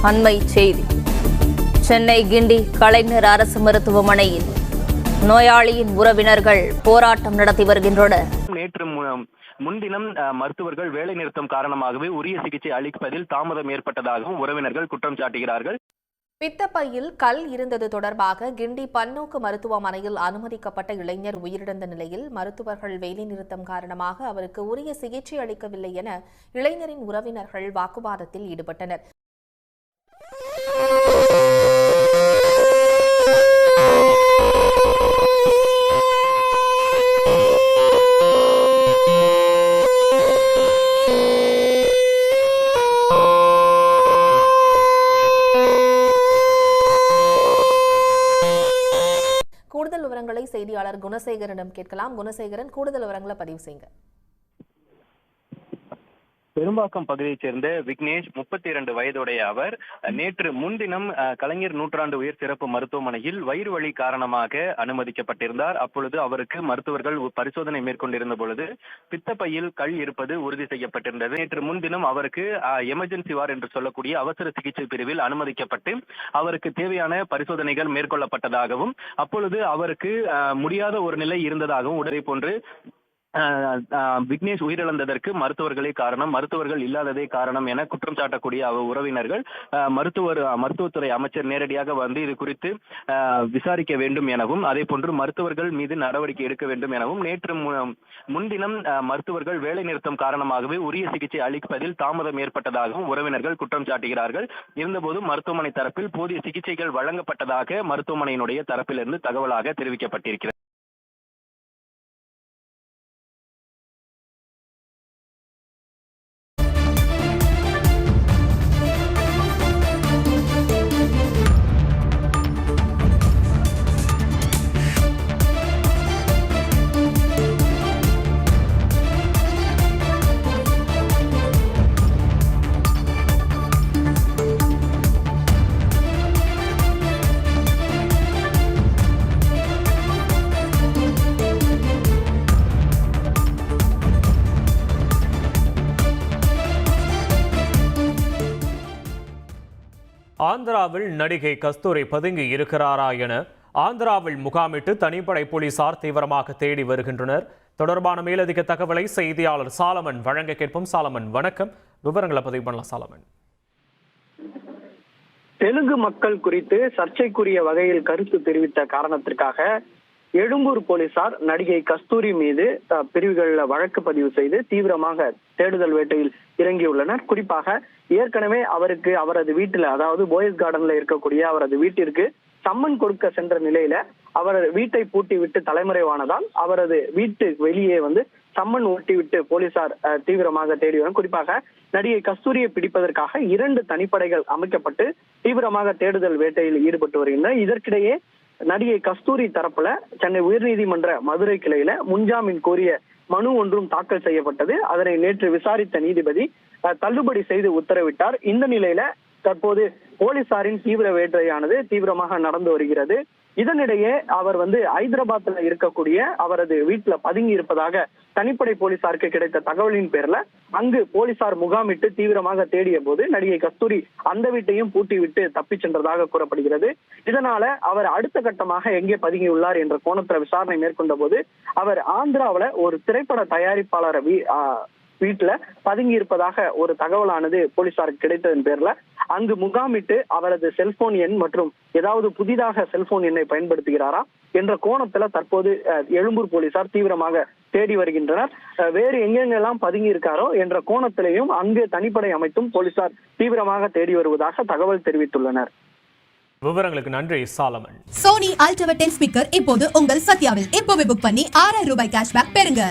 அண்மை செய்தி. சென்னை கிண்டி கலைஞர் அரசு மருத்துவமனையில் நோயாளியின் உறவினர்கள் போராட்டம் நடத்தி வருகின்றனர். நேற்று முன்தினம் மருத்துவர்கள் வேலை நிறுத்தம் காரணமாகவே உரிய சிகிச்சை அளிப்பதில் தாமதம் ஏற்பட்டதாகவும் உறவினர்கள் குற்றம் சாட்டுகிறார்கள். பித்தப்பையில் கல் இருந்தது தொடர்பாக கிண்டி பன்னோக்கு மருத்துவமனையில் அனுமதிக்கப்பட்ட இளைஞர் உயிரிழந்த நிலையில் மருத்துவர்கள் வேலைநிறுத்தம் காரணமாக அவருக்கு உரிய சிகிச்சை அளிக்கவில்லை என இளைஞரின் உறவினர்கள் வாக்குவாதத்தில் ஈடுபட்டனர். கூடுதல் விவரங்களை செய்தியாளர் குணசேகரனிடம் கேட்கலாம். குணசேகரன், கூடுதல் விவரங்களை பதிவு செய்யுங்க. பெரும்பாக்கம் பகுதியைச் சேர்ந்த விக்னேஷ் 32 வயதுடைய அவர் நேற்று முன்தினம் கலைஞர் நூற்றாண்டு உயர் சிறப்பு மருத்துவமனையில் வயிறு வலி காரணமாக அனுமதிக்கப்பட்டிருந்தார். அப்பொழுது அவருக்கு மருத்துவர்கள் பரிசோதனை மேற்கொண்டிருந்த பொழுது பித்தப்பையில் கல் இருப்பது உறுதி செய்யப்பட்டிருந்தது. நேற்று முன்தினம் அவருக்கு எமர்ஜென்சி வார்டு என்று சொல்லக்கூடிய அவசர சிகிச்சை பிரிவில் அனுமதிக்கப்பட்டு அவருக்கு தேவையான பரிசோதனைகள் மேற்கொள்ளப்பட்டதாகவும் அப்பொழுது அவருக்கு முடியாத ஒரு நிலை இருந்ததாகவும் உடனே போன்று விக்னேஷ் உயிரிழந்ததற்கு மருத்துவர்களே காரணம், மருத்துவர்கள் இல்லாததே காரணம் என குற்றம் சாட்டக்கூடிய உறவினர்கள் மருத்துவத்துறை அமைச்சர் நேரடியாக வந்து இது குறித்து விசாரிக்க வேண்டும் எனவும் அதே போன்று மருத்துவர்கள் மீது நடவடிக்கை எடுக்க வேண்டும் எனவும் நேற்று முன்தினம் மருத்துவர்கள் வேலை நிறுத்தம் காரணமாகவே உரிய சிகிச்சை அளிப்பதில் தாமதம் ஏற்பட்டதாகவும் உறவினர்கள் குற்றம் சாட்டுகிறார்கள். இருந்தபோது மருத்துவமனை தரப்பில் போதிய சிகிச்சைகள் வழங்கப்பட்டதாக மருத்துவமனையினுடைய தரப்பிலிருந்து தகவலாக தெரிவிக்கப்பட்டிருக்கிறது. ஆந்திராவில் நடிகை கஸ்தூரி பதுங்கி இருக்கிறாரா என ஆந்திராவில் முகாமிட்டு தனிப்படை போலீசார் தீவிரமாக தேடி வருகின்றனர். தொடர்பான மேலதிக தகவலை செய்தியாளர் சாலமன் வழங்க கேட்போம். சாலமன், வணக்கம். விவரங்களை பதிவு பண்ணலாம். சாலமன், தெலுங்கு மக்கள் குறித்து சர்ச்சைக்குரிய வகையில் கருத்து தெரிவித்த காரணத்திற்காக எழும்பூர் போலீசார் நடிகை கஸ்தூரி மீது பிரிவுகளில் வழக்கு பதிவு செய்து தீவிரமாக தேடுதல் வேட்டையில் இறங்கியுள்ளனர். குறிப்பாக ஏற்கனவே அவருக்கு அவரது வீட்டில், அதாவது போயஸ் கார்டன்ல இருக்கக்கூடிய அவரது வீட்டிற்கு சம்மன் கொடுக்க சென்ற நிலையில அவர் வீட்டை பூட்டி விட்டு தலைமறைவானதால் அவரது வீட்டு வெளியே சம்மன் ஒட்டிவிட்டு போலீசார் தீவிரமாக தேடி வரும். குறிப்பாக நடிகை கஸ்தூரியை பிடிப்பதற்காக 2 தனிப்படைகள் அமைக்கப்பட்டு தீவிரமாக தேடுதல் வேட்டையில் ஈடுபட்டு வருகின்றனர். இதற்கிடையே நடிகை கஸ்தூரி தரப்புல சென்னை உயர்நீதிமன்ற மதுரை கிளையில முன்ஜாமீன் கோரிய மனு ஒன்றும் தாக்கல் செய்யப்பட்டது. அதனை நேற்று விசாரித்த நீதிபதி தள்ளுபடி செய்து உத்தரவிட்டார். இந்த நிலையில தற்போது போலீசாரின் தீவிர வேட்டையானது தீவிரமாக நடந்து வருகிறது. இதனிடையே அவர் ஹைதராபாத்ல இருக்கக்கூடிய அவரது வீட்டுல பதுங்கி இருப்பதாக தனிப்படை போலீசாருக்கு கிடைத்த தகவலின் பேர்ல அங்கு போலீசார் முகாமிட்டு தீவிரமாக தேடிய போது நடிகை கஸ்தூரி அந்த வீட்டையும் பூட்டி விட்டு தப்பி சென்றதாக கூறப்படுகிறது. இதனால அவர் அடுத்த கட்டமாக எங்கே பதுங்கியுள்ளார் என்ற கோணத்துல விசாரணை மேற்கொண்ட போது அவர் ஆந்திராவில ஒரு திரைப்பட தயாரிப்பாளர் வீட்டுல பதுங்கி இருப்பதாக ஒரு தகவலானது போலீசாருக்கு கிடைத்ததன் பேர்ல அங்கு முகாமிட்டு அவரது செல்போன் எண் மற்றும் ஏதாவது புதிதாக செல்போன் எண்ணை பயன்படுத்துகிறாரா என்ற கோணத்துல தற்போது எழும்பூர் போலீசார் தீவிரமாக தேடி வருகின்றனர். வேறு எங்கெங்கெல்லாம் பதுங்கி இருக்காரோ என்ற கோணத்திலையும் அங்கு தனிப்படை அமைத்தும் போலீசார் தீவிரமாக தேடி வருவதாக தகவல் தெரிவித்துள்ளனர். விவரங்களுக்கு நன்றி சாலமன். சோனி அல்ட்ரா 10 ஸ்பீக்கர் இப்போது உங்கள் சத்யாவில் இப்போவே புக் பண்ணி 6000 ரூபாய் கேஷ்பேக் பெறுங்க.